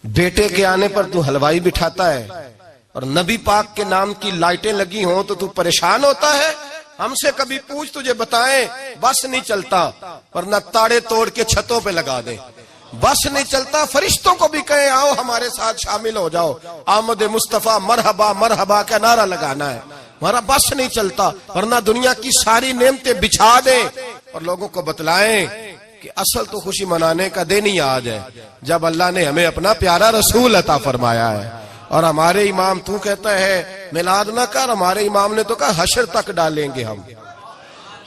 بیٹے کے آنے پر تو حلوائی بٹھاتا ہے اور نبی پاک کے نام کی لائٹیں لگی ہوں تو پریشان ہوتا ہے. ہم سے کبھی پوچھ تجھے بتائیں بس نہیں چلتا ورنہ تاڑے توڑ کے چھتوں پہ لگا دیں. بس نہیں چلتا, فرشتوں کو بھی کہیں آؤ ہمارے ساتھ شامل ہو جاؤ, آمد مصطفیٰ مرحبا مرحبا کا نعرہ لگانا ہے. ہمارا بس نہیں چلتا ورنہ دنیا کی ساری نعمتیں بچھا دیں اور لوگوں کو بتلائیں کہ اصل تو خوشی منانے کا دن ہی آج ہے جب اللہ نے ہمیں اپنا پیارا رسول عطا فرمایا ہے. اور ہمارے امام تو کہتا ہے میلاد نہ کر, ہمارے امام نے تو کہا حشر تک ڈالیں گے ہم,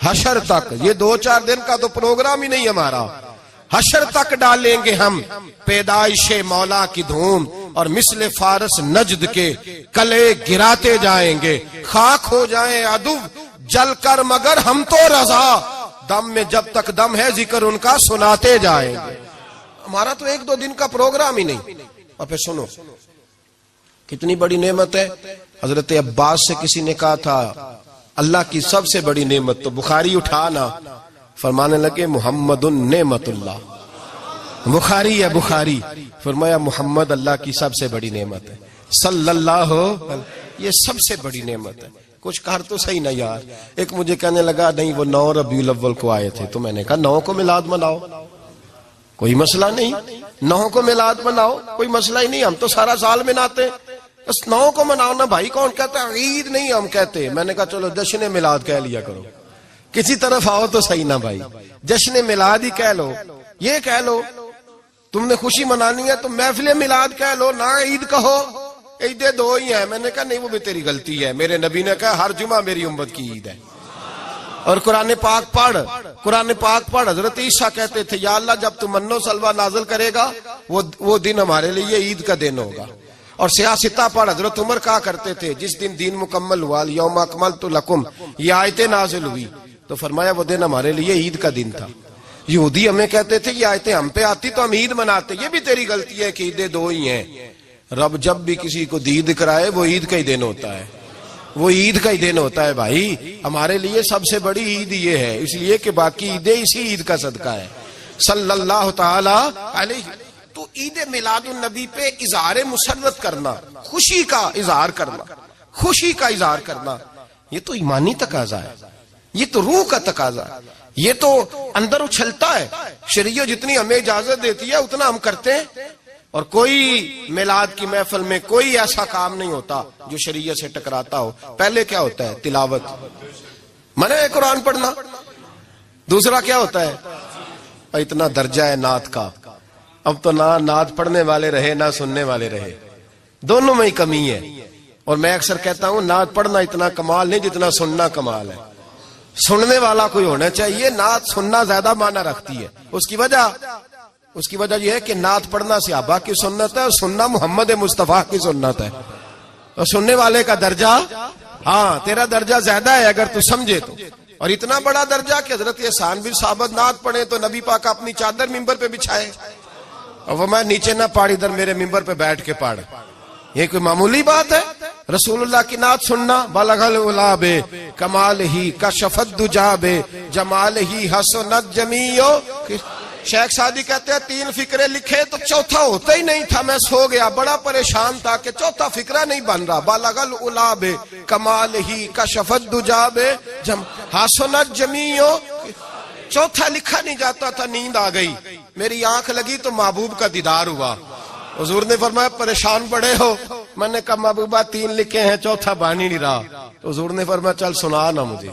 حشر تک. یہ 2-4 دن کا تو پروگرام ہی نہیں ہمارا, حشر تک ڈالیں گے ہم پیدائش مولا کی دھوم اور مثل فارس نجد کے کلے گراتے جائیں گے. خاک ہو جائیں عدو جل کر مگر ہم تو رضا, دم میں جب تک دم ہے ذکر ان کا سناتے جائیں گے. ہمارا تو 1-2 دن کا پروگرام ہی نہیں. اور پھر سنو کتنی بڑی نعمت ہے. حضرت عباس سے کسی نے کہا تھا اللہ کی سب سے بڑی نعمت, تو بخاری اٹھانا, فرمانے لگے محمد نعمت اللہ. بخاری ہے بخاری, فرمایا محمد اللہ کی سب سے بڑی نعمت ہے صلی اللہ, یہ سب سے بڑی نعمت ہے. کچھ کہا تو صحیح نہ یار. ایک مجھے کہنے لگا نہیں وہ 9 ربیع الاول کو آئے تھے, تو میں نے کہا 9 کو میلاد مناؤ, کوئی مسئلہ نہیں, 9 کو میلاد مناؤ, کوئی مسئلہ ہی نہیں, ہم تو سارا سال مناتے, بس 9 کو مناؤ نا بھائی. کون کہتا ہے عید نہیں ہم کہتے. میں نے کہا چلو جشن میلاد کہہ لیا کرو, کسی طرف آؤ تو صحیح نا بھائی, جشن میلاد ہی کہہ لو. یہ کہہ لو تم نے خوشی منانی ہے تو محفل میلاد کہہ لو, نہ عید کہو, عیدیں 2 ہی ہیں. میں نے کہا نہیں وہ بھی تیری غلطی ہے, میرے نبی نے کہا ہر جمعہ میری امت کی عید ہے. اور قرآن پاک پڑھ, قرآن پاک پڑھ. حضرت عیسیٰ کہتے تھے یا اللہ جب تم من و سلوہ نازل کرے گا وہ دن ہمارے لیے عید کا دن ہوگا. اور سیاستہ پڑھ. حضرت عمر کہا کرتے تھے جس دن دین مکمل ہوا یوم اکملت لکم, یہ آیتیں نازل ہوئی تو فرمایا وہ دن ہمارے لیے عید کا دن تھا. یہودی ہمیں کہتے تھے یہ آیتیں ہم پہ آتی تو ہم عید مناتے. یہ بھی تیری غلطی ہے کہ عیدیں 2 ہی ہیں. رب جب بھی کسی کو دید کرائے وہ عید کا ہی دن ہوتا ہے, وہ عید کا ہی دن ہوتا ہے بھائی. ہمارے لیے سب سے بڑی عید یہ ہے, اس لیے کہ باقی عیدیں اسی عید کا صدقہ ہے صلی اللہ تعالی علیہ. تو عید میلاد النبی پہ اظہار مسرت کرنا, خوشی کا اظہار کرنا, خوشی کا اظہار کرنا, یہ تو ایمانی تقاضا ہے, یہ تو روح کا تقاضا ہے, یہ تو اندر اچھلتا ہے. شریعت جتنی ہمیں اجازت دیتی ہے اتنا ہم کرتے ہیں. اور کوئی میلاد کی محفل میں کوئی ایسا کام نہیں ہوتا جو شریعت سے ٹکراتا ہو. پہلے کیا ہوتا ہے تلاوت, منع ہے قرآن پڑھنا. دوسرا کیا ہوتا ہے, اتنا درجہ ہے نعت کا, اب تو نہ نعت پڑھنے والے رہے نہ سننے والے رہے, دونوں میں ہی کمی ہے. اور میں اکثر کہتا ہوں نعت پڑھنا اتنا کمال نہیں جتنا سننا کمال ہے. سننے والا کوئی ہونا چاہیے, نعت سننا زیادہ معنی رکھتی ہے. اس کی وجہ یہ ہے کہ نعت پڑھنا صحابہ کی سنت ہے اور سننا محمد مصطفیٰ کی سنت ہے. اور سننے والے کا درجہ, ہاں تیرا درجہ زیادہ ہے اگر تو سمجھے تو. اور اتنا بڑا درجہ کہ حضرت احسان بن ثابت نعت پڑھے تو نبی پاک اپنی چادر ممبر پہ بچھائے اور وہ میں نیچے نہ پاڑ, ادھر میرے ممبر پہ بیٹھ کے پاڑ. یہ کوئی معمولی بات ہے؟ رسول اللہ کی نعت سننا. بلغ العلا بے کمال ہی کشفت دجا بے جمال ہی حسنت جمیع. شیخ سعدی کہتے ہیں 3 فقرے لکھے تو چوتھا ہوتا ہی نہیں تھا, میں سو گیا, بڑا پریشان تھا کہ چوتھا فقرہ نہیں بن رہا. بلغ العلا بے کمال ہی کشفت دجا بے حسنت جمیع. چوتھا لکھا نہیں جاتا تھا, نیند آ گئی, میری آنکھ لگی تو محبوب کا دیدار ہوا. حضور نے فرمایا پریشان پڑے ہو. میں نے کہا محبوبہ 3 لکھے ہیں چوتھا بان ہی نہیں رہا. تو حضور نے فرمایا چل سنا نا مجھے.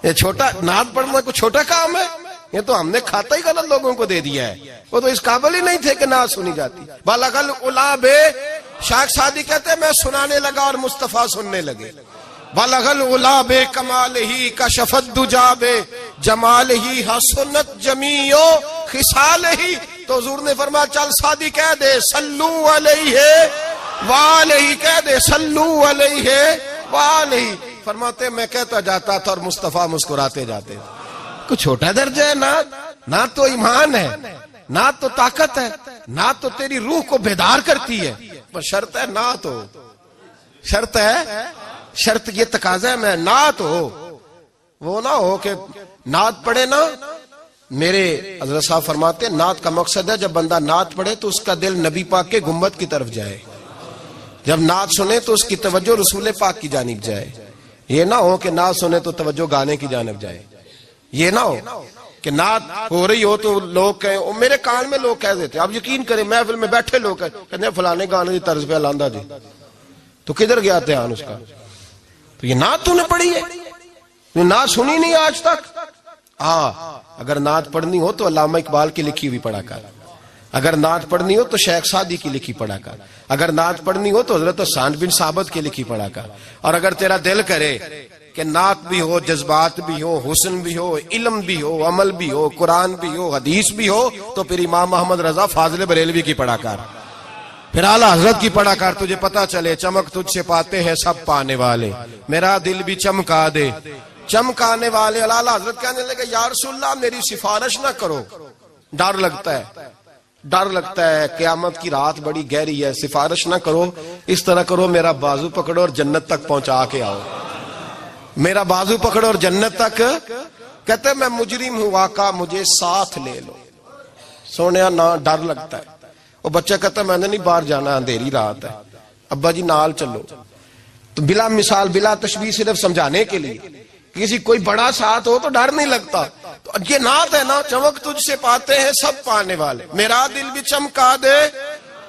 یہ چھوٹا نعت پڑھنا کوئی چھوٹا کام ہے؟ یہ تو ہم نے کھاتا ہی غلط لوگوں کو دے دیا ہے. وہ تو اس قابل ہی نہیں تھے کہ نعت سنی جاتی. بلغ العلا بے, شیخ سعدی کہتے ہیں میں سنانے لگا اور مصطفیٰ سننے لگے. بلغ العلا بے کمال ہی کشفت دجا بے جمال ہی حسنت جمیع خصال ہی. تو حضور نے فرمایا چل سعدی کہہ دے صلو علیہ وآلہ, کہہ دے صلو علیہ وآلہ. فرماتے میں کہتا جاتا تھا اور مصطفیٰ مسکراتے جاتے. کچھ چھوٹا درجہ ہے نعت. نعت تو ایمان ہے, نعت تو طاقت ہے, نعت تو تیری روح کو بیدار کرتی ہے. پر شرط ہے نعت ہو, شرط ہے, شرط یہ تقاضا ہے میں نعت ہو. وہ نہ ہو کہ نعت پڑھے نا میرے حضرت صاحب فرماتے ہیں نعت کا مقصد ہے جب بندہ نعت پڑھے تو اس کا دل نبی پاک کے گنبد کی طرف جائے، جب نعت سنے تو اس کی توجہ رسول پاک کی جانب جائے. یہ نہ ہو کہ نعت سنے تو توجہ گانے کی جانب جائے. یہ نہ ہو کہ نعت ہو رہی ہو تو لوگ کہیں میرے کان میں لوگ کہہ دیتے. آپ یقین کریں محفل میں بیٹھے لوگ کہتے ہیں فلانے گانے کی طرز پہ لاندہ جی، تو کدھر گیا دھیان اس کا؟ تو یہ نعت تو نے پڑھی ہے، تو نعت سنی نہیں آج تک. ہاں اگر نعت پڑھنی ہو تو علامہ اقبال کی لکھی ہوئی پڑھا کر، اگر نعت پڑھنی ہو تو شیخ سعدی کی لکھی پڑھا کر، اگر نعت پڑھنی ہو تو حضرت حسان بن ثابت کی لکھی پڑھا کر. اور اگر تیرا دل کرے کہ نعت بھی ہو، جذبات بھی ہو، حسن بھی ہو، علم بھی ہو، عمل بھی ہو، قرآن بھی ہو، حدیث بھی ہو، تو پھر امام محمد رضا فاضل بریلوی کی پڑھا کر، پھر اعلیٰ حضرت کی پڑھا کر. تجھے پتا چلے چمک تجھ سے پاتے ہیں سب پانے والے، میرا دل بھی چمکا دے چمکانے والے. اعلیٰ حضرت کہنے لگے یا رسول اللہ میری سفارش نہ کرو، ڈر لگتا ہے، ڈر لگتا ہے، قیامت کی رات بڑی گہری ہے، سفارش نہ کرو. اس طرح کرو میرا بازو پکڑو اور جنت تک پہنچا کے آؤ، میرا بازو پکڑو اور جنت تک. کہتے میں مجرم ہوں آقا مجھے ساتھ لے لو. سونے نہ ڈر لگتا ہے. وہ بچہ کہتا میں نے نہیں باہر جانا، اندھیری رات ہے، ابا جی نال چلو. تو بلا مثال بلا تشبیہ صرف سمجھانے کے لیے، کسی کوئی بڑا ساتھ ہو تو ڈر نہیں لگتا. تو یہ نعت ہے نا، چمک تجھ سے پاتے ہیں سب پانے والے، میرا دل بھی چمکا دے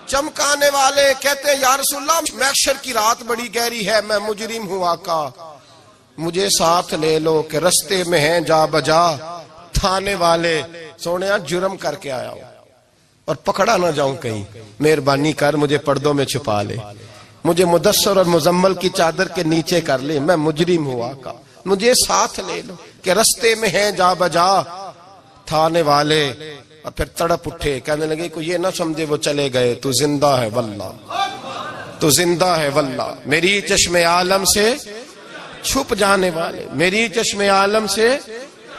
چمکانے والے. کہتے ہیں یا رسول اللہ محشر کی رات بڑی گہری ہے، میں مجرم ہوں آقا مجھے ساتھ لے لو کہ رستے میں ہیں جا بجا تھانے والے. سونے جرم کر کے آیا ہوں اور پکڑا نہ جاؤں کہیں، مہربانی کر مجھے پردوں میں چھپا لے، مجھے مدثر اور مزمل کی چادر کے نیچے کر لے، میں مجرم ہوں آقا مجھے ساتھ لے لو کہ رستے میں ہیں جا بجا تھانے والے. اور پھر تڑپ اٹھے، کہنے لگے کوئی یہ نہ سمجھے وہ چلے گئے، تو زندہ ہے واللہ تو زندہ ہے واللہ، میری چشم عالم سے چھپ جانے والے، میری چشم عالم سے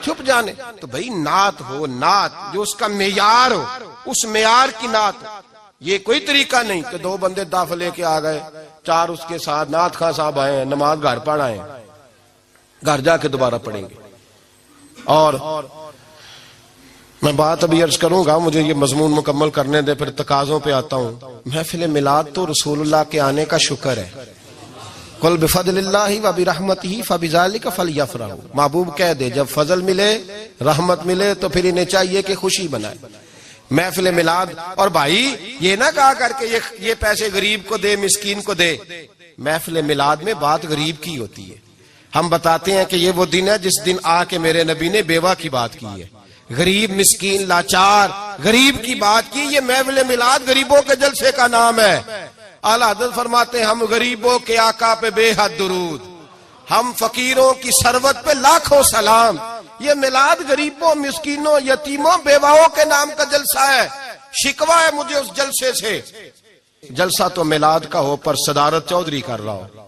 چھپ جانے. تو بھئی نعت ہو، نعت جو اس کا معیار ہو، اس معیار کی نعت. یہ کوئی طریقہ نہیں کہ دو بندے دف لے کے آ گئے، چار اس کے ساتھ نعت خواہ صاحب آئے ہیں، نماز گھر پڑھ آئے ہیں، گھر جا کے دوبارہ پڑھیں گے. اور میں بات ابھی عرض کروں گا، مجھے یہ مضمون مکمل کرنے دے پھر تقاضوں پہ آتا ہوں. محفل میلاد تو رسول اللہ کے آنے کا شکر ہے. قل بفضل اللہ وبرحمتہ فبذلک فلیفرحوا. محبوب کہہ دے جب فضل ملے رحمت ملے تو پھر انہیں چاہیے کہ خوشی بنائے. محفل میلاد اور بھائی یہ نہ کہا کر کے یہ پیسے غریب کو دے مسکین کو دے. محفل میلاد میں بات غریب کی ہوتی ہے. ہم بتاتے ہیں کہ یہ وہ دن ہے جس دن آ کے میرے نبی نے بیوہ کی بات کی ہے، غریب مسکین لاچار غریب کی بات کی. یہ محفل میلاد غریبوں کے جلسے کا نام ہے. اعلیٰ حضرت فرماتے ہیں ہم غریبوں کے آقا پہ بے حد درود، ہم فقیروں کی ثروت پہ لاکھوں سلام. یہ میلاد غریبوں مسکینوں یتیموں بیواؤں کے نام کا جلسہ ہے. شکوہ ہے مجھے اس جلسے سے. جلسہ تو میلاد کا ہو پر صدارت چودھری کر رہا ہو،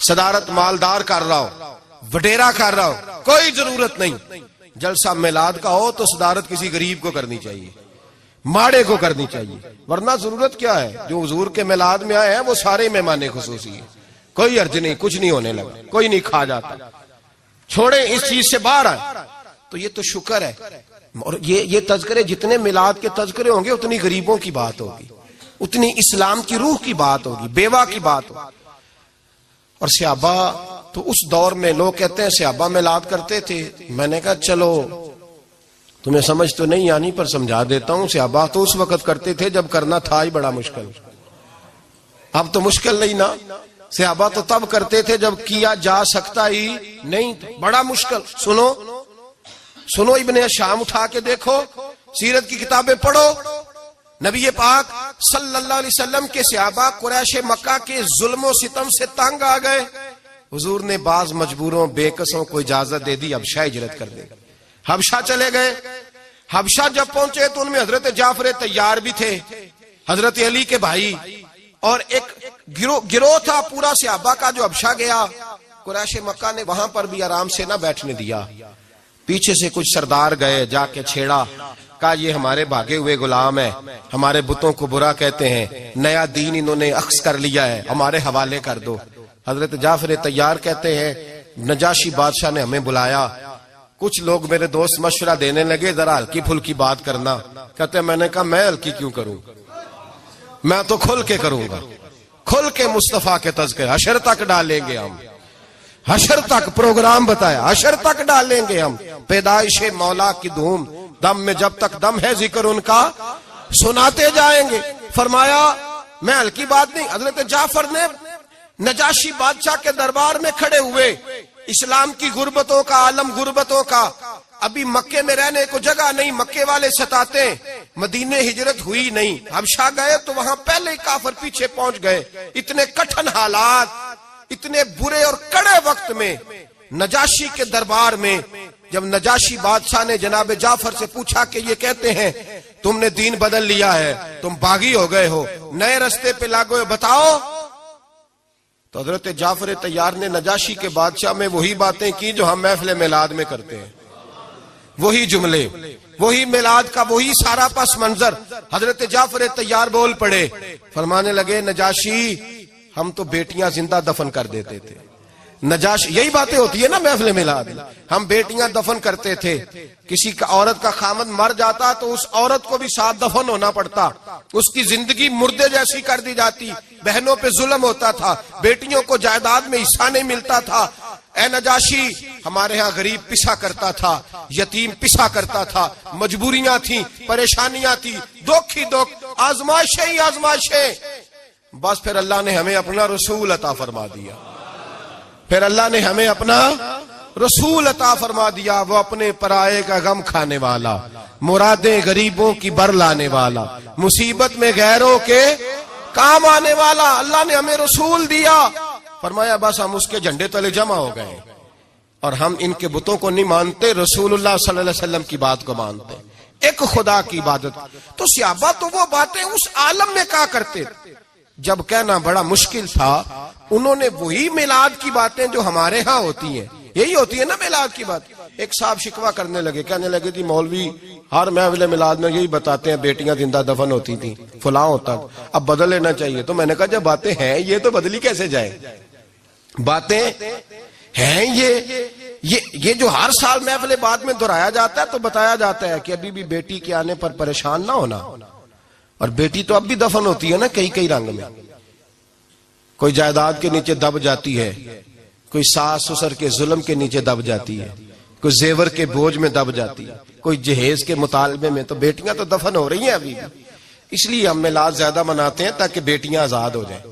صدارت مالدار کر رہا ہو، وڈیرا کر رہا ہو، کوئی ضرورت نہیں. جلسہ میلاد کا ہو تو صدارت کسی غریب کو کرنی چاہیے، ماڑے کو کرنی چاہیے. ورنہ ضرورت کیا ہے؟ جو حضور کے میلاد میں آئے ہیں وہ سارے مہمان خصوصی ہیں، کوئی عرض نہیں، کچھ نہیں ہونے لگا، کوئی نہیں کھا جاتا. چھوڑے اس چیز سے باہر آئے تو یہ تو شکر ہے. اور یہ تذکرے جتنے میلاد کے تذکرے ہوں گے اتنی غریبوں کی بات ہوگی، اتنی اسلام کی روح کی بات ہوگی، بیوہ کی بات ہوگی. اور صحابہ تو اس دور میں لوگ کہتے ہیں صحابہ میلاد کرتے تھے. میں نے کہا چلو تمہیں سمجھ تو نہیں آنی پر سمجھا دیتا ہوں. صحابہ تو اس وقت کرتے تھے جب کرنا تھا ہی بڑا مشکل. اب تو مشکل نہیں نا. صحابہ تو تب کرتے تھے جب کیا جا سکتا ہی نہیں تھا، بڑا مشکل. سنو ابن شام اٹھا کے دیکھو، سیرت کی کتابیں پڑھو. نبی پاک صلی اللہ علیہ وسلم کے صحابہ قریش مکہ کے ظلم و ستم سے تنگ آ گئے. حضور نے بعض مجبوروں بے کسوں کو اجازت دے دی حبشہ ہجرت کر دے. حبشہ چلے گئے. حبشہ جب پہنچے تو ان میں حضرت جعفر طیار بھی تھے، حضرت علی کے بھائی، اور ایک گروہ تھا پورا صحابہ کا جو حبشہ گیا. قریش مکہ نے وہاں پر بھی آرام سے نہ بیٹھنے دیا. پیچھے سے کچھ سردار گئے، جا کے چھیڑا، کہا یہ ہمارے بھاگے ہوئے غلام ہے، ہمارے بتوں کو برا کہتے ہیں، نیا دین انہوں نے اخذ کر لیا ہے، ہمارے حوالے کر دو. حضرت جعفر طیار کہتے ہیں نجاشی بادشاہ نے ہمیں بلایا، کچھ لوگ میرے دوست مشورہ دینے لگے ذرا ہلکی پھلکی بات کرنا. کہتے ہیں میں نے کہا میں ہلکی کیوں کروں, میں تو کھل کے کروں گا, کھل کے مصطفیٰ کے تذکرے. حشر تک ڈالیں گے ہم, حشر تک پروگرام بتایا, حشر تک ڈالیں گے ہم. پیدائش مولا کی دھوم, دم میں جب تک دم ہے ذکر ان کا سناتے جائیں گے. فرمایا میں ہلکی بات نہیں. حضرت جعفر نے نجاشی بادشاہ کے دربار میں کھڑے ہوئے, اسلام کی غربتوں کا عالم, غربتوں کا, ابھی مکے میں رہنے کو جگہ نہیں, مکے والے ستاتے, مدینے ہجرت ہوئی نہیں, حبشہ گئے تو وہاں پہلے ہی کافر پیچھے پہنچ گئے. اتنے کٹھن حالات, اتنے برے اور کڑے وقت میں نجاشی کے دربار میں جب نجاشی بادشاہ نے جناب جعفر سے پوچھا کہ یہ کہتے ہیں تم نے دین بدل لیا ہے, تم باغی ہو گئے ہو, نئے رستے پہ لاگو ہو, بتاؤ. تو حضرت جعفر طیار نے نجاشی کے بادشاہ میں وہی باتیں کی جو ہم محفل میلاد میں کرتے ہیں, وہی جملے, وہی میلاد کا وہی سارا پس منظر. حضرت جعفر طیار بول پڑے, فرمانے لگے نجاشی ہم تو بیٹیاں زندہ دفن کر دیتے تھے. نجاشی, یہی باتیں ہوتی ہے نا محفل میلاد, ہم بیٹیاں دفن کرتے تھے, کسی کا عورت کا خامد مر جاتا تو اس عورت کو بھی ساتھ دفن ہونا پڑتا, اس کی زندگی مردے جیسی کر دی جاتی, بہنوں پہ ظلم ہوتا تھا, بیٹیوں کو جائیداد میں حصہ نہیں ملتا تھا. اے نجاشی ہمارے ہاں غریب پسا کرتا تھا, یتیم پسا کرتا تھا, مجبوریاں تھیں, پریشانیاں تھیں, دکھ ہی دکھ, آزمائشیں ہی آزمائشیں. بس پھر اللہ نے ہمیں اپنا رسول عطا فرما دیا, پھر اللہ نے ہمیں اپنا رسول عطا فرما دیا, وہ اپنے پرائے کا غم کھانے والا, مرادیں غریبوں کی بر لانے والا, مصیبت میں غیروں کے کام آنے والا. اللہ نے ہمیں رسول دیا, فرمایا بس ہم اس کے جھنڈے تلے جمع ہو گئے, اور ہم ان کے بتوں کو نہیں مانتے, رسول اللہ صلی اللہ علیہ وسلم کی بات کو مانتے, ایک خدا کی عبادت. تو صحابہ تو وہ باتیں اس عالم میں کہا کرتے جب کہنا بڑا مشکل تھا, انہوں نے وہی میلاد کی باتیں جو ہمارے ہاں ہوتی ہیں, یہی ہوتی ہے نا میلاد کی بات. ایک صاحب شکوہ کرنے لگے, کہنے لگے تھی مولوی ہر محفل میلاد میں یہی بتاتے ہیں بیٹیاں زندہ دفن ہوتی تھیں, فلاں ہوتا, اب بدل لینا چاہیے. تو میں نے کہا جب باتیں ہیں یہ تو بدلی کیسے جائے, باتیں ہیں یہ جو ہر سال محفل بعد میں دہرایا جاتا ہے تو بتایا جاتا ہے کہ ابھی بھی بیٹی کے آنے پر پریشان نہ ہونا, اور بیٹی تو اب بھی دفن ہوتی ہے نا کئی کئی رنگ میں, کوئی جائیداد کے نیچے دب جاتی ہے, کوئی ساس سسر کے ظلم کے نیچے دب جاتی ہے, کوئی زیور کے بوجھ میں دب جاتی ہے, کوئی جہیز کے مطالبے میں. تو بیٹیاں تو دفن ہو رہی ہیں ابھی بھی, اس لیے ہم میلاد زیادہ مناتے ہیں تاکہ بیٹیاں آزاد ہو جائیں.